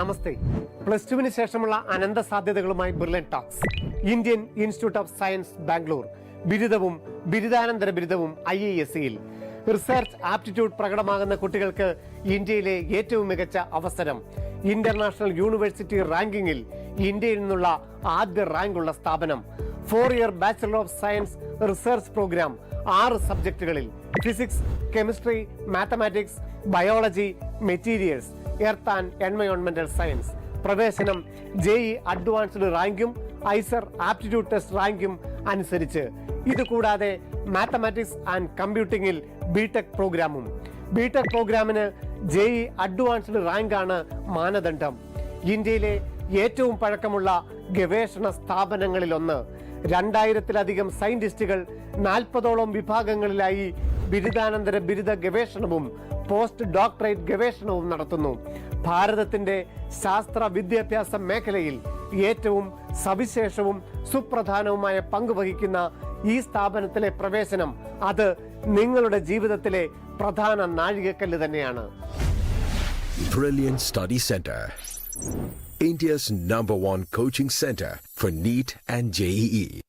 നമസ്തേ. Plus ടുവിന് ശേഷമുള്ള അനന്ത സാധ്യതകളുമായി ബിർലൻ talks. Indian institute of science Bangalore ബിരുദവും ബിരുദാനന്തര ബിരുദവും IISc-യിൽ. റിസർച്ച് ആപ്റ്റിറ്റ്യൂഡ് പ്രകടമാകുന്ന കുട്ടികൾക്ക് ഇന്ത്യയിലെ ഏറ്റവും മികച്ച അവസരം. ഇന്റർനാഷണൽ യൂണിവേഴ്സിറ്റി റാങ്കിങ്ങിൽ ഇന്ത്യയിൽ നിന്നുള്ള ആദ്യ റാങ്കുള്ള സ്ഥാപനം. 4-year bachelor of science research programme 6 സബ്ജക്റ്റുകളിൽ: physics, chemistry, mathematics, biology, materials, earth and എൻവയോൺമെന്റൽ സയൻസ്. പ്രവേശനം JEE അഡ്വാൻസ്ഡ് റാങ്കും ഐസർ ആപ്റ്റിറ്റ്യൂഡ് ടെസ്റ്റ് റാങ്കും അനുസരിച്ച്. ഇതുകൂടാതെ മാത്തമാറ്റിക്സ് ആൻഡ് കമ്പ്യൂട്ടിംഗിൽ BTech പ്രോഗ്രാമും. BTech പ്രോഗ്രാമിന് JEE അഡ്വാൻസ്ഡ് റാങ്കാണ് മാനദണ്ഡം. ഇന്ത്യയിലെ ഏറ്റവും പഴക്കമുള്ള ഗവേഷണ സ്ഥാപനങ്ങളിലൊന്ന്. 2000-ലധികം സയന്റിസ്റ്റുകൾ 40ഓളം വിഭാഗങ്ങളിലായി ബിരുദാനന്തര ബിരുദ ഗവേഷണവും പോസ്റ്റ് ഡോക്ടറേറ്റ് ഗവേഷണവും നടത്തുന്നു. ഭാരതത്തിന്റെ ശാസ്ത്ര വിദ്യാഭ്യാസ മേഖലയിൽ ഏറ്റവും സവിശേഷവും സുപ്രധാനവുമായ പങ്ക് വഹിക്കുന്ന ഈ സ്ഥാപനത്തിലെ പ്രവേശനം അത് നിങ്ങളുടെ ജീവിതത്തിലെ പ്രധാന നാഴികക്കല്ല് തന്നെയാണ്. Brilliant Study Center, India's #1 coaching center for NEET and JEE.